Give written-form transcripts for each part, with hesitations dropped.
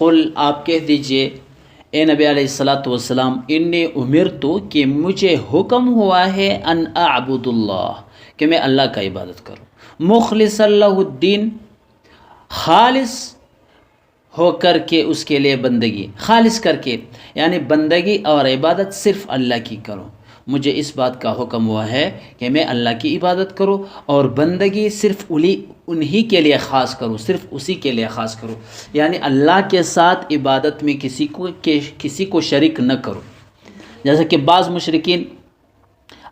قل آپ کہہ دیجئے اے نبی علیہ الصلاۃ والسلام، انی امرتو کہ مجھے حکم ہوا ہے ان اعبد اللہ کہ میں اللہ کا عبادت کروں، مخلص اللہ الدین خالص ہو کر کے اس کے لیے بندگی، خالص کر کے یعنی بندگی اور عبادت صرف اللہ کی کروں۔ مجھے اس بات کا حکم ہوا ہے کہ میں اللہ کی عبادت کروں اور بندگی صرف انہی کے لیے خاص کروں، صرف اسی کے لیے خاص کروں، یعنی اللہ کے ساتھ عبادت میں کسی کو شریک نہ کروں۔ جیسا کہ بعض مشرکین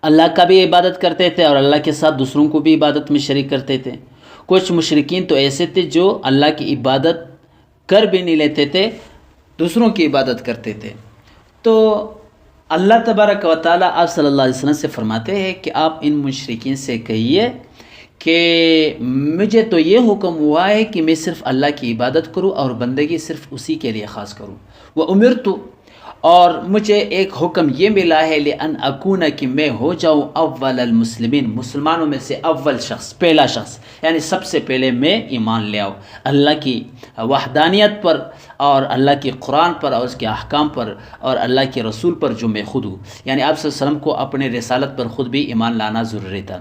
اللہ کا بھی عبادت کرتے تھے اور اللہ کے ساتھ دوسروں کو بھی عبادت میں شریک کرتے تھے۔ کچھ مشرکین تو ایسے تھے جو اللہ کی عبادت کر بھی نہیں لیتے تھے، دوسروں کی عبادت کرتے تھے۔ تو اللہ تبارک و تعالیٰ آپ صلی اللہ علیہ وسلم سے فرماتے ہیں کہ آپ ان مشرکین سے کہیے کہ مجھے تو یہ حکم ہوا ہے کہ میں صرف اللہ کی عبادت کروں اور بندگی صرف اسی کے لیے خاص کروں۔ وَأُمِرْتُ اور مجھے ایک حکم یہ ملا ہے لِأَنْ أَكُونَ کہ میں ہو جاؤں اول المسلمین، مسلمانوں میں سے اول شخص، پہلا شخص، یعنی سب سے پہلے میں ایمان لے آؤں اللہ کی وحدانیت پر اور اللہ کی قرآن پر اور اس کے احکام پر اور اللہ کے رسول پر جو میں خود ہوں، یعنی آپ صلی اللہ علیہ وسلم کو اپنے رسالت پر خود بھی ایمان لانا ضروری تھا۔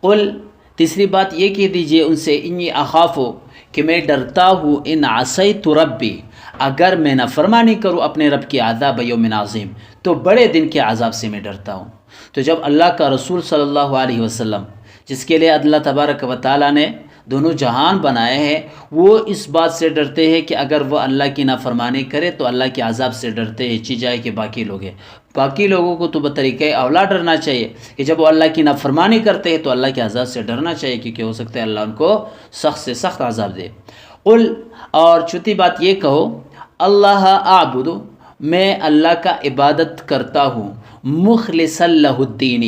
قل تیسری بات یہ کہہ دیجئے ان سے انی اخافو کہ میں ڈرتا ہوں ان عصیت ربی اگر میں نافرمانی کروں اپنے رب کی عذاب یوم عظیم، تو بڑے دن کے عذاب سے میں ڈرتا ہوں۔ تو جب اللہ کا رسول صلی اللہ علیہ وسلم جس کے لیے اللہ تبارک و تعالیٰ نے دونوں جہان بنائے ہیں، وہ اس بات سے ڈرتے ہیں کہ اگر وہ اللہ کی نافرمانی کرے تو اللہ کے عذاب سے ڈرتے ہیں، چی جائے کہ باقی لوگ ہیں۔ باقی لوگوں کو تو بطریقۂ اولا ڈرنا چاہیے کہ جب وہ اللہ کی نافرمانی کرتے ہیں تو اللہ کے عذاب سے ڈرنا چاہیے، کیونکہ ہو سکتا ہے اللہ ان کو سخت سے سخت عذاب دے۔ قل اور چوتھی بات یہ کہو اللہ اعبد میں اللہ کا عبادت کرتا ہوں، مخلص لہ الدین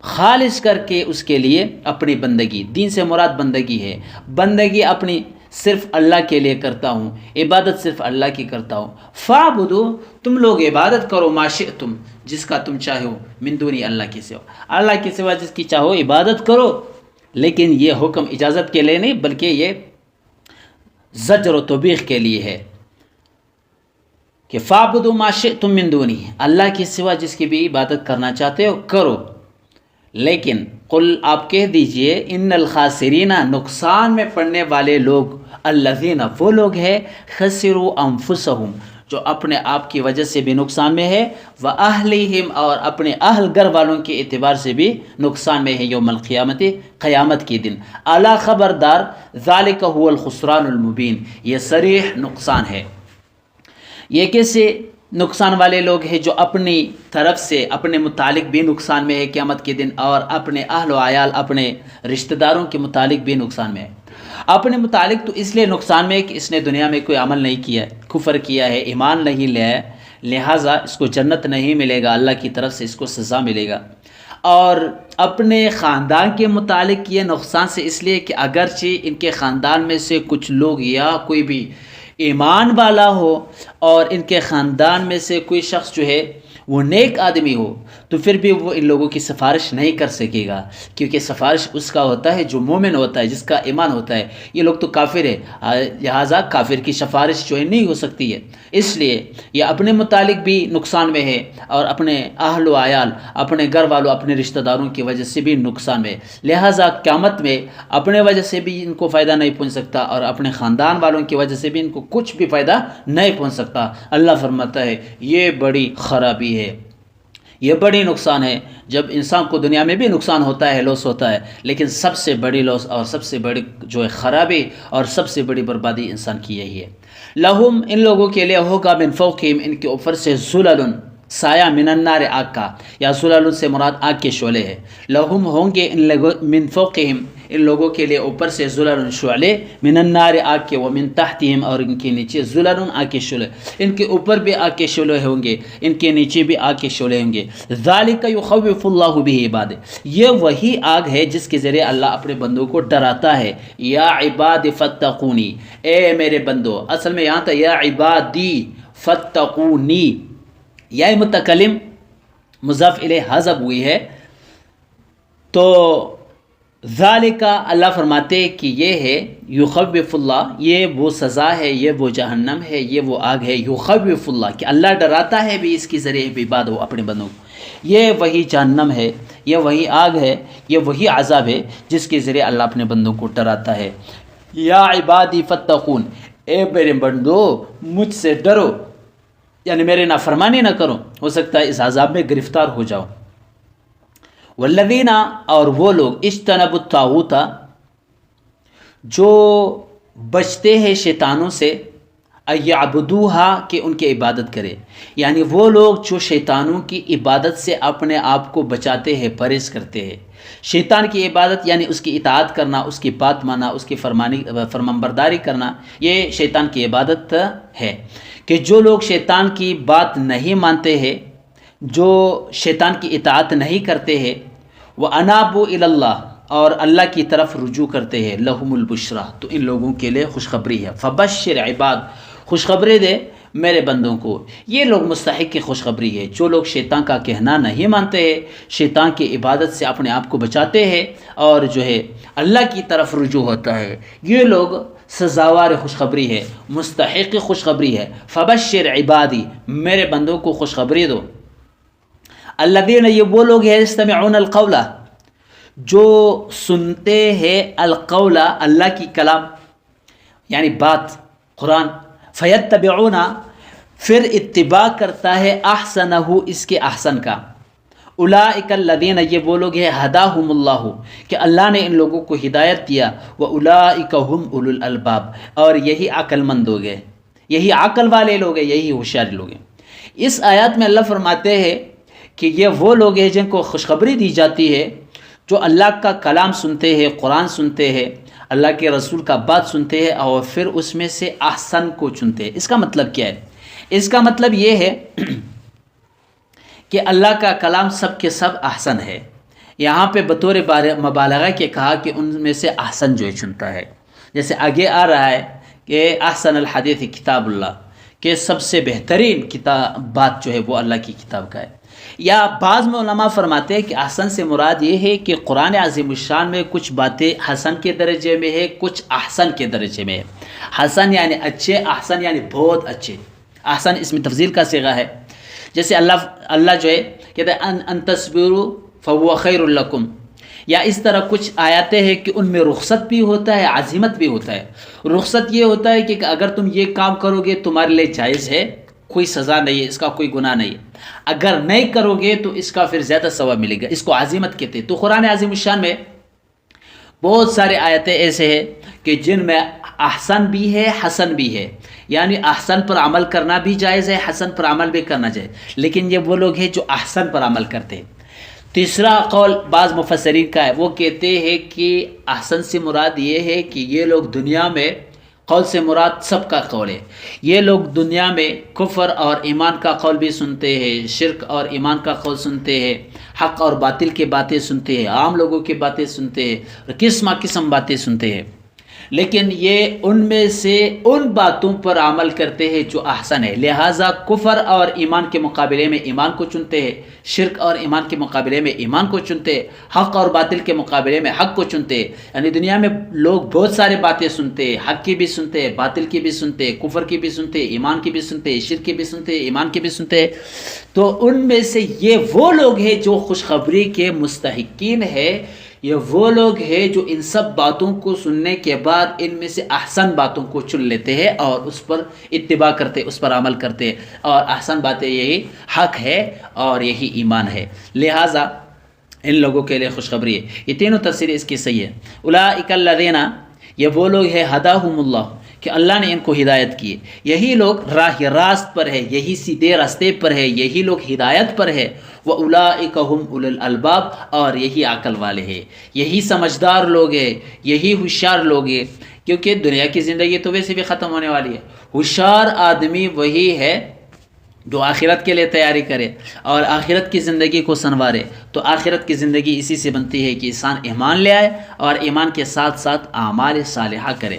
خالص کر کے اس کے لیے اپنی بندگی، دین سے مراد بندگی ہے، بندگی اپنی صرف اللہ کے لیے کرتا ہوں، عبادت صرف اللہ کی کرتا ہوں۔ فاعبدوا تم لوگ عبادت کرو ما شئتم جس کا تم چاہو، من دونی اللہ کے سوا، اللہ کے سوا جس کی چاہو عبادت کرو، لیکن یہ حکم اجازت کے لیے نہیں بلکہ یہ زجر و توبیخ کے لیے ہے کہ فاعبدوا ما شئتم من دونی، اللہ کے سوا جس کی بھی عبادت کرنا چاہتے ہو کرو۔ لیکن قل آپ کہہ دیجئے ان الخاسرین نقصان میں پڑنے والے لوگ، الذین وہ لوگ ہیں خسروا انفسہم جو اپنے آپ کی وجہ سے بھی نقصان میں ہے، واہلہم اور اپنے اہل گھر والوں کے اعتبار سے بھی نقصان میں ہے یوم القیامت قیامت کے دن۔ الا خبردار ذالک هو الخسران المبین، یہ صریح نقصان ہے۔ یہ کیسے نقصان والے لوگ ہیں؟ جو اپنی طرف سے اپنے متعلق بھی نقصان میں ہے قیامت کے دن، اور اپنے اہل و عیال اپنے رشتہ داروں کے متعلق بھی نقصان میں ہے۔ اپنے متعلق تو اس لیے نقصان میں ہے کہ اس نے دنیا میں کوئی عمل نہیں کیا ہے، کفر کیا ہے، ایمان نہیں لیا ہے، لہٰذا اس کو جنت نہیں ملے گا، اللہ کی طرف سے اس کو سزا ملے گا۔ اور اپنے خاندان کے متعلق یہ نقصان سے اس لیے کہ اگرچہ ان کے خاندان میں سے کچھ لوگ یا کوئی بھی ایمان والا ہو اور ان کے خاندان میں سے کوئی شخص جو ہے وہ نیک آدمی ہو، تو پھر بھی وہ ان لوگوں کی سفارش نہیں کر سکے گا، کیونکہ سفارش اس کا ہوتا ہے جو مومن ہوتا ہے، جس کا ایمان ہوتا ہے۔ یہ لوگ تو کافر ہے، لہٰذا کافر کی سفارش جو ہے نہیں ہو سکتی ہے، اس لیے یہ اپنے متعلق بھی نقصان میں ہے اور اپنے اہل و عیال، اپنے گھر والوں، اپنے رشتہ داروں کی وجہ سے بھی نقصان میں ہے، لہٰذا قیامت میں اپنے وجہ سے بھی ان کو فائدہ نہیں پہنچ سکتا اور اپنے خاندان والوں کی وجہ سے بھی ان کو کچھ بھی فائدہ نہیں پہنچ سکتا۔ اللہ فرماتا ہے یہ بڑی خرابی ہے، یہ بڑی نقصان ہے۔ جب انسان کو دنیا میں بھی نقصان ہوتا ہے، لاس ہوتا ہے، لیکن سب سے بڑی لاس اور سب سے بڑی جو ہے خرابی اور سب سے بڑی بربادی انسان کی یہی ہے۔ لہم ان لوگوں کے لیے ہوگا من فوقہم ان کے اوپر سے ظلل سایہ، من النار آگ کا، یا ظلل سے مراد آگ کے شعلے ہے۔ لہم ہوں گے ان لوگوں من فوقہم ان لوگوں کے لیے اوپر سے ظلل شعلے، من النار آگ کے، ومن تحتہم اور ان کے نیچے ظلل آگ کے شعلے، ان کے اوپر بھی آگ کے شعلے ہوں گے، ان کے نیچے بھی آگ کے شعلے ہوں گے۔ ذالک یخوف اللہ بہ عبادہ، یہ وہی آگ ہے جس کے ذریعے اللہ اپنے بندوں کو ڈراتا ہے۔ یا عباد فاتقونی، اے میرے بندو، اصل میں یہاں تھا یا عبادی فاتقونی، یا متکلم مضاف الیہ حذف ہوئی ہے، تو ذالک اللہ فرماتے ہیں کہ یہ ہے یخوف اللہ، یہ وہ سزا ہے، یہ وہ جہنم ہے، یہ وہ آگ ہے، یخوف اللہ کہ اللہ ڈراتا ہے بھی اس کے ذریعے بھی عباد ہو اپنے بندوں کو، یہ وہی جہنم ہے، یہ وہی آگ ہے، یہ وہی عذاب ہے جس کے ذریعے اللہ اپنے بندوں کو ڈراتا ہے۔ یا عبادی فتقون، اے میرے بندو مجھ سے ڈرو، یعنی میرے نافرمانی نہ کرو، ہو سکتا ہے اس عذاب میں گرفتار ہو جاؤ۔ والذین، اور وہ لوگ اجتنبوا الطاغوت جو بچتے ہیں شیطانوں سے، ایعبدوہا کہ ان کی عبادت کرے، یعنی وہ لوگ جو شیطانوں کی عبادت سے اپنے آپ کو بچاتے ہیں، پرہیز کرتے ہیں۔ شیطان کی عبادت یعنی اس کی اطاعت کرنا، اس کی بات ماننا، اس کی فرمانبرداری کرنا، یہ شیطان کی عبادت ہے۔ کہ جو لوگ شیطان کی بات نہیں مانتے ہیں، جو شیطان کی اطاعت نہیں کرتے ہیں، وَأَنَابُوا إِلَى اللَّهِ اور اللہ کی طرف رجوع کرتے ہیں، لَهُمُ الْبُشْرَى تو ان لوگوں کے لیے خوشخبری ہے۔ فَبَشِّرْ عِبَاد خوشخبری دے میرے بندوں کو، یہ لوگ مستحق کی خوشخبری ہے۔ جو لوگ شیطان کا کہنا نہیں مانتے ہیں، شیطان کی عبادت سے اپنے آپ کو بچاتے ہیں اور جو ہے اللہ کی طرف رجوع ہوتا ہے، یہ لوگ سزاوار خوشخبری ہے، مستحق خوشخبری ہے۔ فبشر عبادی میرے بندوں کو خوشخبری دو۔ الذین، یہ وہ لوگ ہیں یستمعون القول جو سنتے ہیں القول اللہ کی کلام یعنی بات قرآن، فیتبعون پھر اتباع کرتا ہے احسنہ اس کے احسن کا۔ اولئک الذین، یہ وہ لوگ ہیں ہداہم اللہ کہ اللہ نے ان لوگوں کو ہدایت دیا، واولئک هم اولو الالباب اور یہی عقل مند لوگ ہیں، یہی عقل والے لوگ ہیں، یہی ہوشیار لوگ ہیں۔ اس آیات میں اللہ فرماتے ہیں کہ یہ وہ لوگ ہیں جن کو خوشخبری دی جاتی ہے جو اللہ کا کلام سنتے ہیں، قرآن سنتے ہیں، اللہ کے رسول کا بات سنتے ہیں اور پھر اس میں سے احسن کو چنتے ہیں۔ اس کا مطلب کیا ہے؟ اس کا مطلب یہ ہے کہ اللہ کا کلام سب کے سب احسن ہے۔ یہاں پہ بطور مبالغہ کے کہا کہ ان میں سے احسن جو ہے چنتا ہے، جیسے آگے آ رہا ہے کہ احسن الحدیث کتاب اللہ، کہ سب سے بہترین کتاب بات جو ہے وہ اللہ کی کتاب کا ہے۔ یا بعض میں علماء فرماتے ہیں کہ احسن سے مراد یہ ہے کہ قرآن عظیم الشان میں کچھ باتیں حسن کے درجے میں ہے، کچھ احسن کے درجے میں ہے۔ حسن یعنی اچھے، احسن یعنی بہت اچھے۔ احسن اس میں تفضیل کا صیغہ ہے، جیسے اللہ جو ہے کہتے ہیں ان تصبروا فهو خیر لکم، یا اس طرح کچھ آیاتیں ہیں کہ ان میں رخصت بھی ہوتا ہے، عزیمت بھی ہوتا ہے۔ رخصت یہ ہوتا ہے کہ اگر تم یہ کام کرو گے تمہارے لیے جائز ہے، کوئی سزا نہیں ہے، اس کا کوئی گناہ نہیں ہے، اگر نہیں کرو گے تو اس کا پھر زیادہ ثواب ملے گا، اس کو عزیمت کہتے ہیں۔ تو قرآن عظیم الشان میں بہت سارے آیتیں ایسے ہیں کہ جن میں احسن بھی ہے، حسن بھی ہے، یعنی احسن پر عمل کرنا بھی جائز ہے، حسن پر عمل بھی کرنا جائز، لیکن یہ وہ لوگ ہیں جو احسن پر عمل کرتے ہیں۔ تیسرا قول بعض مفسرین کا ہے، وہ کہتے ہیں کہ احسن سے مراد یہ ہے کہ یہ لوگ دنیا میں، قول سے مراد سب کا قول ہے، یہ لوگ دنیا میں کفر اور ایمان کا قول بھی سنتے ہیں، شرک اور ایمان کا قول سنتے ہیں، حق اور باطل کی باتیں سنتے ہیں، عام لوگوں کی باتیں سنتے ہیں، قسم باتیں سنتے ہیں، لیکن یہ ان میں سے ان باتوں پر عمل کرتے ہیں جو احسن ہے، لہٰذا کفر اور ایمان کے مقابلے میں ایمان کو چنتے ہیں، شرک اور ایمان کے مقابلے میں ایمان کو چنتے ہیں، حق اور باطل کے مقابلے میں حق کو چنتے ہیں۔ یعنی دنیا میں لوگ بہت سارے باتیں سنتے ہیں، حق کی بھی سنتے ہیں، باطل کی بھی سنتے ہیں، کفر کی بھی سنتے ہیں، ایمان کی بھی سنتے ہیں، شرک کی بھی سنتے ہیں، ایمان کی بھی سنتے ہیں۔ تو ان میں سے یہ وہ لوگ ہیں جو خوشخبری کے مستحقین ہے، یہ وہ لوگ ہیں جو ان سب باتوں کو سننے کے بعد ان میں سے احسن باتوں کو چن لیتے ہیں اور اس پر اتباع کرتے، اس پر عمل کرتے، اور احسن باتیں یہی حق ہے اور یہی ایمان ہے، لہٰذا ان لوگوں کے لیے خوشخبری ہے۔ یہ تینوں تفسیر اس کی صحیح ہے۔ اولئک الذین، یہ وہ لوگ ہیں ہداہم اللہ کہ اللہ نے ان کو ہدایت کی، یہی لوگ راہ راست پر ہے، یہی سیدھے راستے پر ہے، یہی لوگ ہدایت پر ہے۔ وَأُولَئِكَ هُمْ أُولُو الْأَلْبَابِ اور یہی عقل والے ہیں، یہی سمجھدار لوگ ہیں، یہی ہوشیار لوگ ہیں، کیونکہ دنیا کی زندگی تو ویسے بھی ختم ہونے والی ہے۔ ہوشیار آدمی وہی ہے جو آخرت کے لیے تیاری کرے اور آخرت کی زندگی کو سنوارے۔ تو آخرت کی زندگی اسی سے بنتی ہے کہ انسان ایمان لے آئے اور ایمان کے ساتھ ساتھ اعمال صالحہ کرے۔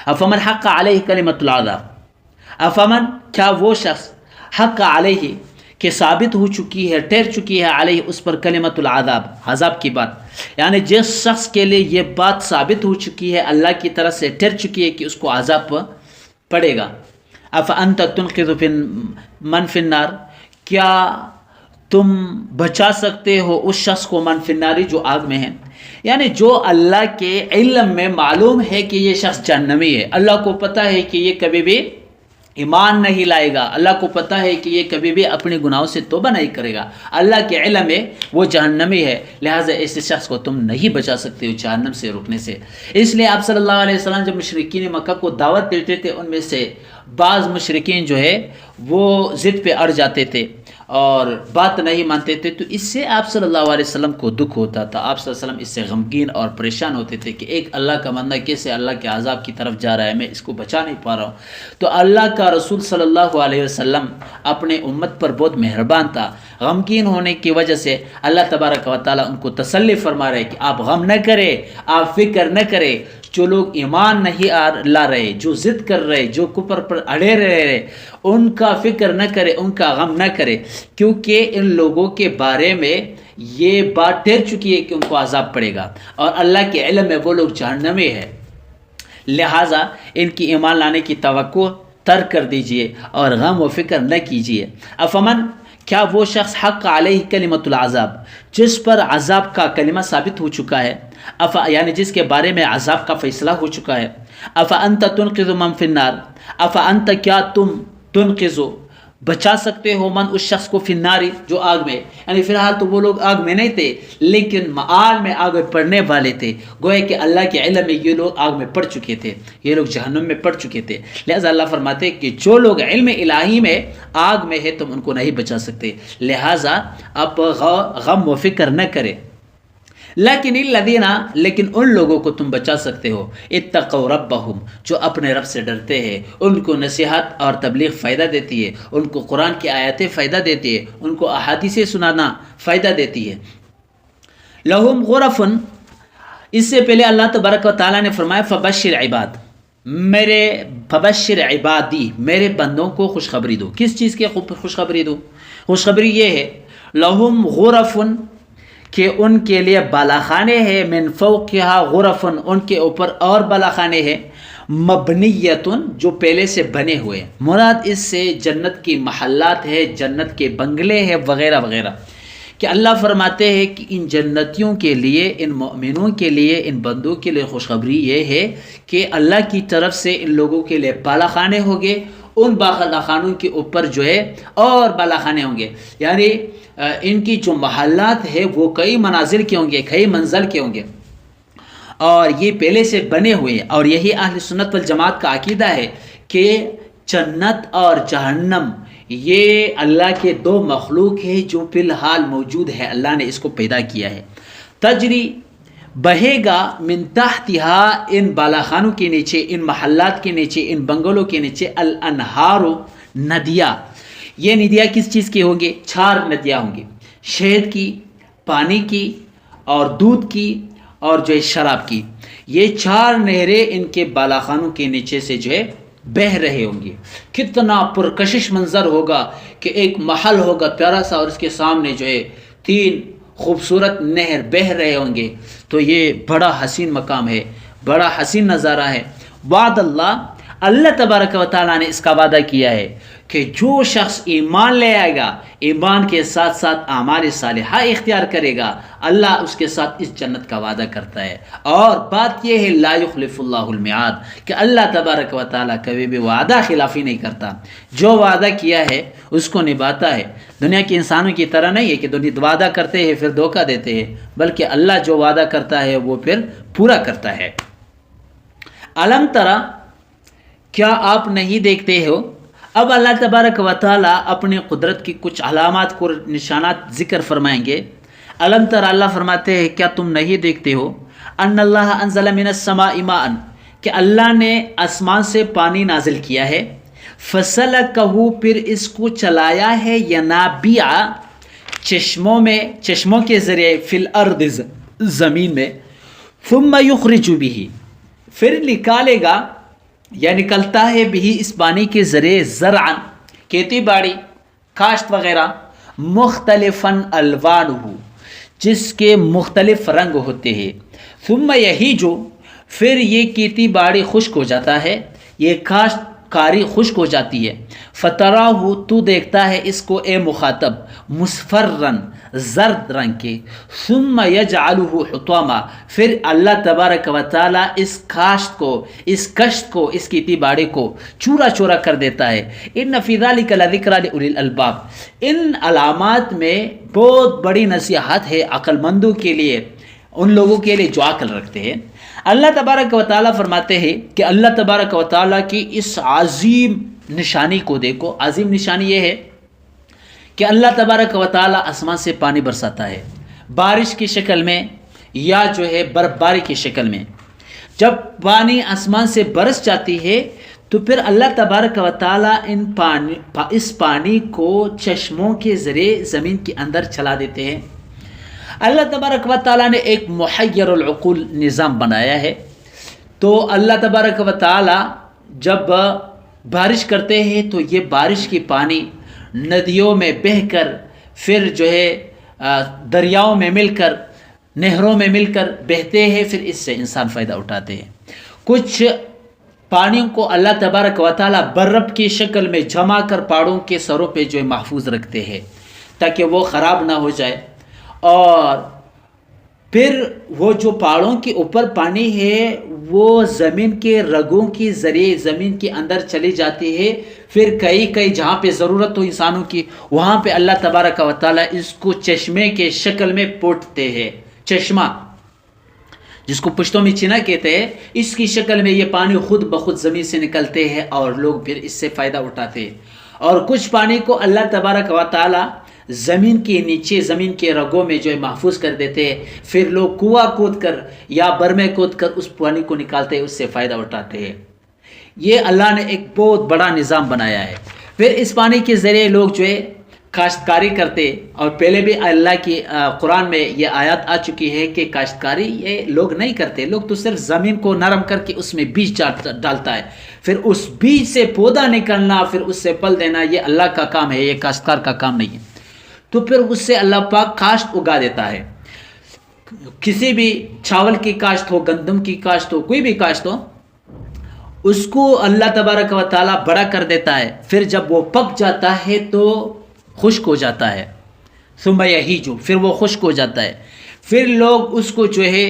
افمن حق علیہ کلمۃ العذاب، افمن کیا وہ شخص حق علیہ کہ ثابت ہو چکی ہے، ٹھہر چکی ہے علیہ اس پر کلمۃ العذاب، عذاب کی بات، یعنی جس شخص کے لیے یہ بات ثابت ہو چکی ہے، اللہ کی طرف سے ٹھہر چکی ہے کہ اس کو عذاب پڑے گا۔ افانت تنقذ من فی النار، کیا تم بچا سکتے ہو اس شخص کو من فی النار جو آگ میں ہے، یعنی جو اللہ کے علم میں معلوم ہے کہ یہ شخص جہنمی ہے، اللہ کو پتہ ہے کہ یہ کبھی بھی ایمان نہیں لائے گا، اللہ کو پتہ ہے کہ یہ کبھی بھی اپنے گناہوں سے توبہ نہیں کرے گا، اللہ کے علم میں وہ جہنمی ہے، لہٰذا ایسے شخص کو تم نہیں بچا سکتے ہو جہنم سے رکنے سے۔ اس لیے آپ صلی اللہ علیہ وسلم جب مشرکین مکہ کو دعوت دیتے تھے، ان میں سے بعض مشرکین جو ہے وہ ضد پہ اڑ جاتے تھے اور بات نہیں مانتے تھے، تو اس سے آپ صلی اللہ علیہ وسلم کو دکھ ہوتا تھا، آپ صلی اللہ علیہ وسلم اس سے غمگین اور پریشان ہوتے تھے کہ ایک اللہ کا بندہ کیسے اللہ کے عذاب کی طرف جا رہا ہے، میں اس کو بچا نہیں پا رہا ہوں۔ تو اللہ کا رسول صلی اللہ علیہ وسلم اپنے امت پر بہت مہربان تھا، غمگین ہونے کی وجہ سے اللہ تبارک و تعالیٰ ان کو تسلی فرما رہے کہ آپ غم نہ کریں، آپ فکر نہ کریں، جو لوگ ایمان نہیں لا رہے، جو ضد کر رہے، جو کفر پر اڑے رہے، ان کا فکر نہ کرے، ان کا غم نہ کرے، کیونکہ ان لوگوں کے بارے میں یہ بات ٹھہر چکی ہے کہ ان کو عذاب پڑے گا، اور اللہ کے علم میں وہ لوگ جہنمی ہے، لہٰذا ان کی ایمان لانے کی توقع ترک کر دیجئے اور غم و فکر نہ کیجئے۔ افمن، کیا وہ شخص حق علیہ کلمۃ العذاب، جس پر عذاب کا کلمہ ثابت ہو چکا ہے، یعنی جس کے بارے میں عذاب کا فیصلہ ہو چکا ہے، افانت تنقذ من فی النار، افانت، کیا تم تنقذ بچا سکتے ہو من اس شخص کو فی النار جو آگ میں، یعنی فی الحال تو وہ لوگ آگ میں نہیں تھے لیکن معال میں آگ میں پڑنے والے تھے، گویا کہ اللہ کے علم میں یہ لوگ آگ میں پڑ چکے تھے، یہ لوگ جہنم میں پڑ چکے تھے، لہذا اللہ فرماتے ہیں کہ جو لوگ علم الہی میں آگ میں ہے تم ان کو نہیں بچا سکتے، لہذا اب غم و فکر نہ کرے۔ لیکن لیکن ان لوگوں کو تم بچا سکتے ہو، اتقوا ربہم، جو اپنے رب سے ڈرتے ہیں، ان کو نصیحت اور تبلیغ فائدہ دیتی ہے، ان کو قرآن کی آیاتیں فائدہ دیتی ہے، ان کو احادیثیں سنانا فائدہ دیتی ہے۔ لہم غرف، اس سے پہلے اللہ تبارک و تعالیٰ نے فرمایا فبشر عباد، فبشر عبادی، میرے بندوں کو خوشخبری دو۔ کس چیز کی خوشخبری دو؟ خوشخبری یہ ہے لہم غرف، کہ ان کے لیے بالاخانے ہیں، من فوقہا غرف، ان کے اوپر اور بالاخانے ہیں، مبنیتن، جو پہلے سے بنے ہوئے، مراد اس سے جنت کی محلات ہے، جنت کے بنگلے ہیں وغیرہ وغیرہ، کہ اللہ فرماتے ہیں کہ ان جنتیوں کے لیے، ان مؤمنوں کے لیے، ان بندوں کے لیے خوشخبری یہ ہے کہ اللہ کی طرف سے ان لوگوں کے لیے بالاخانے ہوں گے، ان بالاخانوں کے اوپر جو ہے اور بالاخانے ہوں گے، یعنی ان کی جو محلات ہے وہ کئی منازل کے ہوں گے، کئی منزل کے ہوں گے، اور یہ پہلے سے بنے ہوئے ہیں، اور یہی اہل سنت والجماعت کا عقیدہ ہے کہ جنت اور جہنم یہ اللہ کے دو مخلوق ہے جو فی الحال موجود ہے، اللہ نے اس کو پیدا کیا ہے۔ تجری، بہے گا، من تحتہا، ان بالاخانوں کے نیچے، ان محلات کے نیچے، ان بنگلوں کے نیچے، الانہار، ندیاں۔ یہ ندیاں کس چیز کی ہوں گے؟ 4 ندیاں ہوں گی، شہد کی، پانی کی، اور دودھ کی، اور جو ہے شراب کی۔ یہ 4 نہریں ان کے بالاخانوں کے نیچے سے جو ہے بہہ رہے ہوں گے۔ کتنا پرکشش منظر ہوگا کہ ایک محل ہوگا پیارا سا، اور اس کے سامنے جو ہے 3 خوبصورت نہر بہہ رہے ہوں گے، تو یہ بڑا حسین مقام ہے، بڑا حسین نظارہ ہے۔ وعد اللہ تبارک و تعالیٰ نے اس کا وعدہ کیا ہے کہ جو شخص ایمان لے آئے گا، ایمان کے ساتھ ساتھ اعمال صالحہ اختیار کرے گا، اللہ اس کے ساتھ اس جنت کا وعدہ کرتا ہے۔ اور بات یہ ہے لا یخلف اللہ المیعاد، کہ اللہ تبارک و تعالیٰ کبھی بھی وعدہ خلافی نہیں کرتا، جو وعدہ کیا ہے اس کو نبھاتا ہے۔ دنیا کے انسانوں کی طرح نہیں ہے کہ وعدہ کرتے ہیں پھر دھوکہ دیتے ہیں، بلکہ اللہ جو وعدہ کرتا ہے وہ پھر پورا کرتا ہے۔ الم ترى، کیا آپ نہیں دیکھتے ہو؟ اب اللہ تبارک و تعالیٰ اپنی قدرت کی کچھ علامات کو نشانات ذکر فرمائیں گے۔ الم ترى، اللہ فرماتے ہیں کیا تم نہیں دیکھتے ہو؟ ان اللہ انزل من السماء ماء، کہ اللہ نے آسمان سے پانی نازل کیا ہے، فسلکہ، پھر اس کو چلایا ہے، ینابیع، چشموں کے ذریعے، فی الارض، زمین میں، ثم یخرج بہ، پھر نکالے گا یا نکلتا ہے بھی اس پانی کے ذریعے، زرعا، کھیتی باڑی، کاشت وغیرہ، مختلفاً الوانہ، جس کے مختلف رنگ ہوتے ہیں، ثم یہیج، پھر یہ کھیتی باڑی خشک ہو جاتا ہے، یہ کاشت کاری خشک ہو جاتی ہے، فتراہ، تو دیکھتا ہے اس کو اے مخاطب، مصفرن، زرد رنگ کے، ثم یجعلہ حطاما، پھر اللہ تبارک و تعالی اس کاشت کو، اس کشت کو، اس کھیتی باڑی کو چورا چورا کر دیتا ہے۔ ان فی ذلک لذکری لاولی الالباب، ان علامات میں بہت بڑی نصیحت ہے عقل مندوں کے لیے، ان لوگوں کے لیے جو عقل رکھتے ہیں۔ اللہ تبارک و تعالیٰ فرماتے ہیں کہ اللہ تبارک و تعالیٰ کی اس عظیم نشانی کو دیکھو۔ عظیم نشانی یہ ہے کہ اللہ تبارک و تعالیٰ آسمان سے پانی برساتا ہے، بارش کی شکل میں یا جو ہے برف باری کی شکل میں۔ جب پانی آسمان سے برس جاتی ہے تو پھر اللہ تبارک و تعالیٰ اس پانی کو چشموں کے ذریعے زمین کے اندر چلا دیتے ہیں۔ اللہ تبارک و تعالیٰ نے ایک محیر العقول نظام بنایا ہے۔ تو اللہ تبارک و تعالیٰ جب بارش کرتے ہیں تو یہ بارش کی پانی ندیوں میں بہہ کر، پھر جو ہے دریاؤں میں مل کر، نہروں میں مل کر بہتے ہیں، پھر اس سے انسان فائدہ اٹھاتے ہیں۔ کچھ پانیوں کو اللہ تبارک و تعالیٰ برف کی شکل میں جمع کر پہاڑوں کے سروں پہ جو ہے محفوظ رکھتے ہیں تاکہ وہ خراب نہ ہو جائے، اور پھر وہ جو پہاڑوں کے اوپر پانی ہے وہ زمین کے رگوں کے ذریعے زمین کے اندر چلی جاتی ہے، پھر کئی جہاں پہ ضرورت ہو انسانوں کی وہاں پہ اللہ تبارک و تعالیٰ اس کو چشمے کے شکل میں پوٹتے ہیں۔ چشمہ جس کو پشتوں میں چنا کہتے ہیں، اس کی شکل میں یہ پانی خود بخود زمین سے نکلتے ہیں اور لوگ پھر اس سے فائدہ اٹھاتے ہیں۔ اور کچھ پانی کو اللہ تبارک و تعالیٰ زمین کے نیچے، زمین کے رگوں میں جو ہے محفوظ کر دیتے ہیں، پھر لوگ کنواں کھود کر یا برمے کھود کر اس پانی کو نکالتے ہیں، اس سے فائدہ اٹھاتے ہیں۔ یہ اللہ نے ایک بہت بڑا نظام بنایا ہے۔ پھر اس پانی کے ذریعے لوگ جو ہے کاشتکاری کرتے، اور پہلے بھی اللہ کی قرآن میں یہ آیات آ چکی ہے کہ کاشتکاری یہ لوگ نہیں کرتے، لوگ تو صرف زمین کو نرم کر کے اس میں بیج ڈالتا ہے، پھر اس بیج سے پودا نکلنا، پھر اس سے پھل دینا، یہ اللہ کا کام ہے، یہ کاشتکار کا کام نہیں ہے۔ تو پھر اس سے اللہ پاک کاشت اگا دیتا ہے۔ کسی بھی چاول کی کاشت ہو، گندم کی کاشت ہو، کوئی بھی کاشت ہو، اس کو اللہ تبارک و تعالیٰ بڑا کر دیتا ہے، پھر جب وہ پک جاتا ہے تو خشک ہو جاتا ہے، ثم یہیج، پھر وہ خشک ہو جاتا ہے، پھر لوگ اس کو جو ہے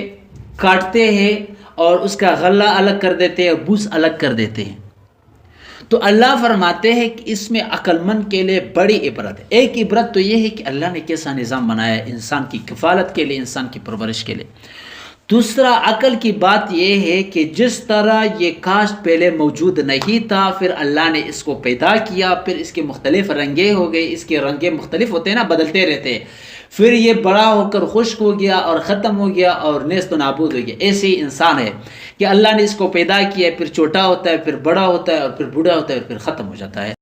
کاٹتے ہیں اور اس کا غلہ الگ کر دیتے ہیں اور بوس الگ کر دیتے ہیں۔ تو اللہ فرماتے ہیں کہ اس میں عقل مند کے لیے بڑی عبرت ہے۔ ایک عبرت تو یہ ہے کہ اللہ نے کیسا نظام بنایا ہے انسان کی کفالت کے لیے، انسان کی پرورش کے لیے۔ دوسرا عقل کی بات یہ ہے کہ جس طرح یہ کاشت پہلے موجود نہیں تھا، پھر اللہ نے اس کو پیدا کیا، پھر اس کے مختلف رنگیں ہو گئے، اس کے رنگیں مختلف ہوتے ہیں نا، بدلتے رہتے ہیں، پھر یہ بڑا ہو کر خشک ہو گیا اور ختم ہو گیا اور نیست و نابود ہو گیا۔ ایسے ہی انسان ہے کہ اللہ نے اس کو پیدا کیا، پھر چھوٹا ہوتا ہے، پھر بڑا ہوتا ہے، اور پھر بوڑھا ہوتا ہے، اور پھر ختم ہو جاتا ہے۔